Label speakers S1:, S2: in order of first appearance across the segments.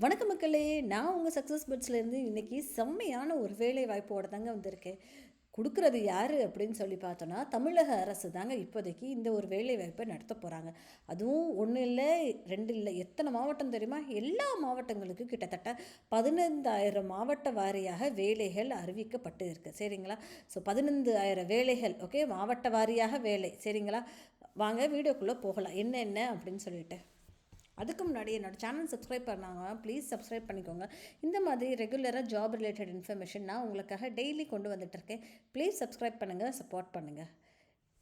S1: வணக்க மக்களே, நான் உங்கள் சக்ஸஸ் பட்ஸ்லேருந்து இன்றைக்கி செம்மையான ஒரு வேலை வாய்ப்போடு தாங்க வந்திருக்கேன். கொடுக்குறது யார் அப்படின்னு சொல்லி பார்த்தோன்னா, தமிழக அரசு தாங்க இப்போதைக்கு இந்த ஒரு வேலை வாய்ப்பை நடத்த போகிறாங்க. அதுவும் ஒன்று இல்லை, ரெண்டு இல்லை, எத்தனை மாவட்டம் தெரியுமா? எல்லா மாவட்டங்களுக்கும் கிட்டத்தட்ட 15,000 மாவட்ட வாரியாக வேலைகள் அறிவிக்கப்பட்டு இருக்குது. சரிங்களா? ஸோ 15,000 வேலைகள், ஓகே, மாவட்ட வாரியாக வேலை. சரிங்களா? வாங்க வீடியோக்குள்ளே போகலாம், என்ன அப்படின்னு சொல்லிட்டு. அதுக்கு முன்னாடி என்னோடய சேனல் சப்ஸ்கிரைப் பண்ணாங்க, ப்ளீஸ் சப்ஸ்கிரைப் பண்ணிக்கோங்க. இந்த மாதிரி ரெகுலராக ஜாப் ரிலேட்டட் இன்ஃபர்மேஷன் நான் உங்களுக்காக டெய்லி கொண்டு வந்துட்டுருக்கேன். ப்ளீஸ் சப்ஸ்கிரைப் பண்ணுங்கள், சப்போர்ட் பண்ணுங்கள்.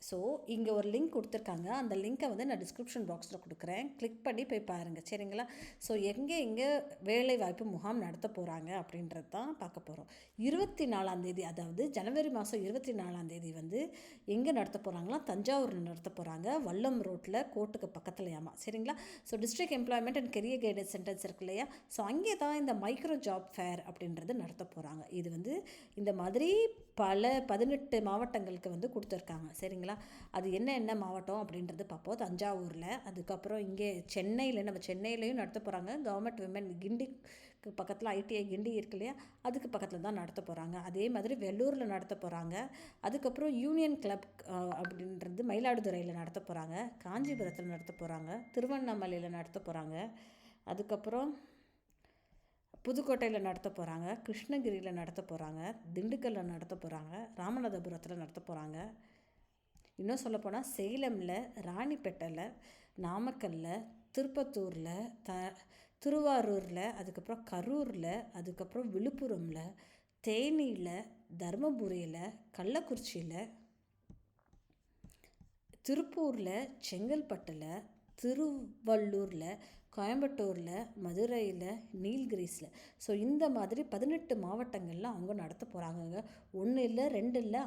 S1: ஸோ இங்கே ஒரு லிங்க் கொடுத்துருக்காங்க. அந்த லிங்க்கை வந்து நான் டிஸ்கிரிப்ஷன் பாக்ஸில் கொடுக்குறேன், கிளிக் பண்ணி போய் பாருங்கள். சரிங்களா? ஸோ எங்கே வேலை வாய்ப்பு முகாம் நடத்த போகிறாங்க அப்படின்றது தான் பார்க்க போகிறோம். 24ஆம், அதாவது ஜனவரி மாதம் 24ஆம் வந்து எங்கே நடத்த போகிறாங்களா? தஞ்சாவூரில் நடத்த போகிறாங்க, வல்லம் ரோட்டில், கோர்ட்டுக்கு பக்கத்துலையாமா. சரிங்களா? So district employment and career guidance centres இருக்கு இல்லையா? ஸோ அங்கே தான் இந்த மைக்ரோ ஜாப் ஃபேர் அப்படின்றது நடத்த போகிறாங்க. இது வந்து இந்த மாதிரி பல 18 மாவட்டங்களுக்கு வந்து கொடுத்துருக்காங்க. சரிங்களா? அது என்ன மாவட்டம் அப்படின்றது பார்ப்போம். தஞ்சாவூரில், அதுக்கப்புறம் இங்கே சென்னையில், நம்ம சென்னையிலையும் நடத்த போகிறாங்க. கவர்மெண்ட் விமன் கிண்டிக்கு பக்கத்தில் ஐடிஐ கிண்டி இருக்கு இல்லையா, அதுக்கு பக்கத்தில் தான் நடத்த போகிறாங்க. அதே மாதிரி வெள்ளூரில் நடத்த போகிறாங்க. அதுக்கப்புறம் யூனியன் கிளப் அப்படின்றது மயிலாடுதுறையில் நடத்த போகிறாங்க. காஞ்சிபுரத்தில் நடத்த போகிறாங்க. திருவண்ணாமலையில் நடத்த போகிறாங்க. அதுக்கப்புறம் புதுக்கோட்டையில் நடத்த போகிறாங்க. கிருஷ்ணகிரியில் நடத்த போகிறாங்க. திண்டுக்கல்லில் நடத்த போகிறாங்க. ராமநாதபுரத்தில் நடத்த போகிறாங்க. இன்னும் சொல்லப்போனால் சேலமில், ராணிப்பேட்டையில், நாமக்கல்லில், திருப்பத்தூரில், திருவாரூரில், அதுக்கப்புறம் கரூரில், அதுக்கப்புறம் விழுப்புரமில், தேனியில், தருமபுரியில், கள்ளக்குறிச்சியில், திருப்பூரில், செங்கல்பட்டில், திருவள்ளூரில், கோயம்புத்தூரில், மதுரையில், நீல்கிரிஸில். ஸோ இந்த மாதிரி 18 மாவட்டங்களில் அவங்க நடத்த போகிறாங்கங்க. 1 இல்லை, 2 இல்லை,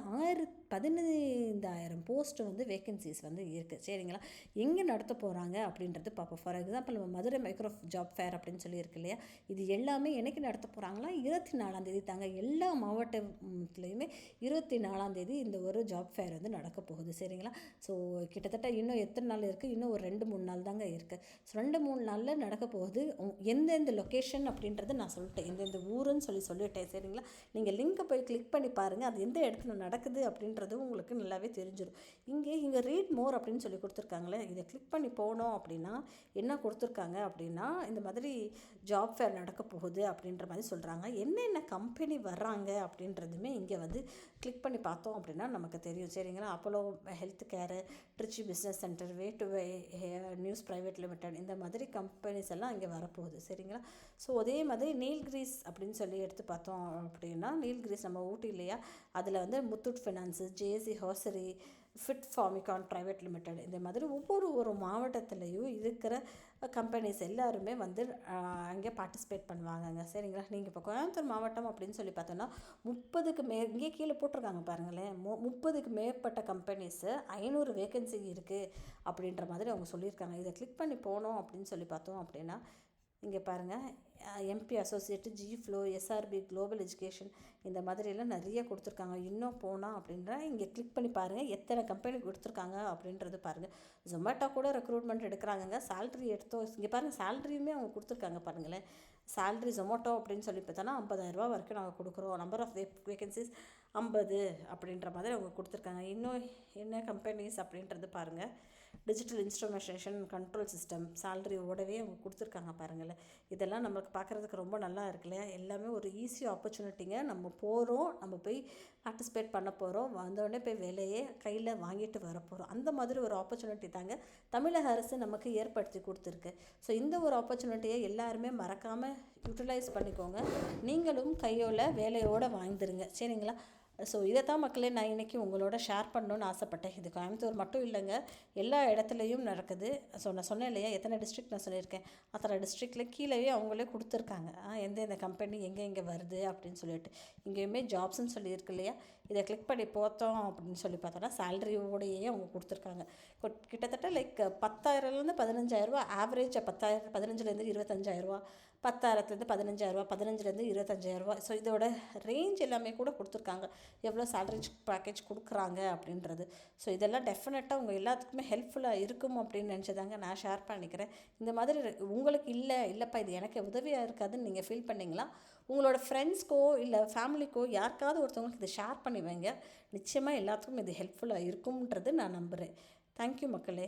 S1: 15,000 போஸ்ட் வந்து வேக்கன்சிஸ் வந்து இருக்குது. சரிங்களா? எங்கே நடத்த போகிறாங்க அப்படின்றது பார்ப்போம். ஃபார் எக்ஸாம்பிள், நம்ம மதுரை மைக்ரோ ஜாப் ஃபேர் அப்படின்னு சொல்லி இருக்கு இல்லையா, இது எல்லாமே என்னைக்கு நடத்த போகிறாங்களா? 24ஆம் தாங்க. எல்லா மாவட்டத்துலேயுமே 24ஆம் இந்த ஒரு ஜாப் ஃபேர் வந்து நடக்க போகுது. சரிங்களா? ஸோ கிட்டத்தட்ட இன்னும் எத்தனை நாள் இருக்குது? இன்னும் ஒரு 2-3 நாள் தாங்க இருக்குது. ஸோ 2-3 நாளில் நடக்க போகுது. எந்தெந்த லொக்கேஷன் அப்படின்றத நான் சொல்லிட்டேன், எந்தெந்த ஊருன்னு சொல்லிட்டேன். சரிங்களா? நீங்கள் லிங்க்கை போய் கிளிக் பண்ணி பாருங்கள், அது எந்த இடத்துல நடக்குது அப்படின்றது உங்களுக்கு நல்லாவே தெரிஞ்சிடும். இங்கே ரீட் மோர் அப்படின்னு சொல்லி கொடுத்துருக்காங்களே, இதை கிளிக் பண்ணி போனோம் அப்படின்னா என்ன கொடுத்துருக்காங்க அப்படின்னா, இந்த மாதிரி ஜாப் ஃபேர் நடக்க போகுது அப்படின்ற மாதிரி சொல்கிறாங்க. என்னென்ன கம்பெனி வர்றாங்க அப்படின்றதுமே இங்கே வந்து கிளிக் பண்ணி பார்த்தோம் அப்படின்னா நமக்கு தெரியும். சரிங்களா? Apollo health care, Trichy business centre, way to way news private limited, இந்த மாதிரி கம்பெனிஸ் எல்லாம் இங்கே வரப்போகுது. சரிங்களா? ஸோ அதே மாதிரி நீல்கிரிஸ் அப்படின்னு சொல்லி எடுத்து பார்த்தோம் அப்படின்னா, நீல்கிரிஸ் நம்ம ஊட்டி இல்லையா, அதில் வந்து முத்தூட் ஃபினான்ஸு, ஜேசி ஹோசரி, ஃபிட் ஃபார்மிகான் ப்ரைவேட் லிமிடெட், இந்த மாதிரி ஒவ்வொரு மாவட்டத்துலேயும் இருக்கிற கம்பெனிஸ் எல்லாருமே வந்து அங்கே பார்ட்டிசிபேட் பண்ணுவாங்கங்க. சரிங்களா? நீங்கள் இப்போ கோயம்புத்தூர் மாவட்டம் அப்படின்னு சொல்லி பார்த்தோன்னா 30க்கு இங்கே கீழே போட்டிருக்காங்க பாருங்களேன், 30க்கு மேற்பட்ட கம்பெனிஸு 500 வேக்கன்சி இருக்குது அப்படின்ற மாதிரி அவங்க சொல்லியிருக்காங்க. இதை கிளிக் பண்ணி போனோம் அப்படின்னு சொல்லி பார்த்தோம் அப்படின்னா, இங்கே பாருங்கள், எம்பி அசோசியேட்டு, ஜிஃப்ளோ, எஸ்ஆர்பி, குளோபல் எஜுகேஷன், இந்த மாதிரியெல்லாம் நிறைய கொடுத்துருக்காங்க. இன்னும் போனால் அப்படின்ற இங்கே கிளிக் பண்ணி பாருங்கள், எத்தனை கம்பெனி கொடுத்துருக்காங்க அப்படின்றது பாருங்கள். ஜொமேட்டோ கூட ரெக்ரூட்மெண்ட் எடுக்கிறாங்கங்க. சேல்ரி இங்கே பாருங்கள், சேல்ரியுமே அவங்க கொடுத்துருக்காங்க பாருங்களேன். சேல்ரி ஜொமேட்டோ அப்படின்னு சொல்லி பார்த்தோன்னா 50,000 வரைக்கும் நாங்கள் கொடுக்குறோம். நம்பர் ஆஃப் வேக்கன்சிஸ் 50 அப்படின்ற மாதிரி அவங்க கொடுத்துருக்காங்க. இன்னும் என்ன கம்பெனிஸ் அப்படின்றது பாருங்கள். டிஜிட்டல் இன்ஸ்ட்ருமெண்டேஷன் கண்ட்ரோல் சிஸ்டம், சேல்ரியோடவே அவங்க கொடுத்துருக்காங்க பாருங்களேன். இதெல்லாம் நம்மளுக்கு பார்க்குறதுக்கு ரொம்ப நல்லா இருக்கு இல்லையா? எல்லாமே ஒரு ஈஸி ஆப்பர்ச்சுனிட்டிங்க. நம்ம போகிறோம், நம்ம போய் பார்ட்டிசிபேட் பண்ண போகிறோம், வந்தோடனே போய் வேலையை கையில் வாங்கிட்டு வர போகிறோம். அந்த மாதிரி ஒரு ஆப்பர்ச்சுனிட்டி தாங்க தமிழக அரசு நமக்கு ஏற்படுத்தி கொடுத்துருக்கு. ஸோ இந்த ஒரு ஆப்பர்ச்சுனிட்டியை எல்லாருமே மறக்காமல் யூட்டிலைஸ் பண்ணிக்கோங்க. நீங்களும் கையோட வேலையோடு வாழ்ந்துருங்க. சரிங்களா? ஸோ இதைத்தான் மக்களே நான் இன்றைக்கி உங்களோட ஷேர் பண்ணணுன்னு ஆசைப்பட்டேன். இது கோயம்புத்தூர் மட்டும் இல்லைங்க, எல்லா இடத்துலையும் நடக்குது. ஸோ நான் சொன்னேன் இல்லையா, எத்தனை டிஸ்ட்ரிக்ட் நான் சொல்லியிருக்கேன், அத்தனை டிஸ்ட்ரிக்டில் கீழேயே அவங்களே கொடுத்துருக்காங்க, எந்தெந்த கம்பெனி எங்கே வருது அப்படின்னு சொல்லிட்டு. இங்கேயுமே ஜாப்ஸ்ன்னு சொல்லியிருக்கு இல்லையா, இதை கிளிக் பண்ணி பார்த்தோம் அப்படின்னு சொல்லி பார்த்தோன்னா சேலரியோடையே அவங்க கொடுத்துருக்காங்க. கிட்டத்தட்ட லைக் 10,000லேருந்து 15,000 ஆவரேஜ் 10,000 15,000லேருந்து 25,000 10,000லேருந்து 15,000 15,000லேருந்து 25,000. ஸோ இதோட ரேஞ்ச் எல்லாமே கூட கொடுத்துருக்காங்க, எவ்வளோ சேலரி பேக்கேஜ் கொடுக்குறாங்க அப்படின்றது. ஸோ இதெல்லாம் டெஃபினட்டாக உங்கள் எல்லாத்துக்குமே ஹெல்ப்ஃபுல்லாக இருக்கும் அப்படின்னு நினச்சதாங்க நான் ஷேர் பண்ணிக்கிறேன். இந்த மாதிரி உங்களுக்கு இல்லைப்பா இது எனக்கு உதவியாக இருக்காதுன்னு நீங்கள் ஃபீல் பண்ணிங்களா, உங்களோட ஃப்ரெண்ட்ஸ்க்கோ இல்லை ஃபேமிலிக்கோ யாருக்காவது ஒருத்தவங்களுக்கு இதை ஷேர் பண்ணி வைங்க. நிச்சயமாக எல்லாத்துக்கும் இது ஹெல்ப்ஃபுல்லாக இருக்கும்ன்றது நான் நம்புகிறேன். தேங்க்யூ மக்களே.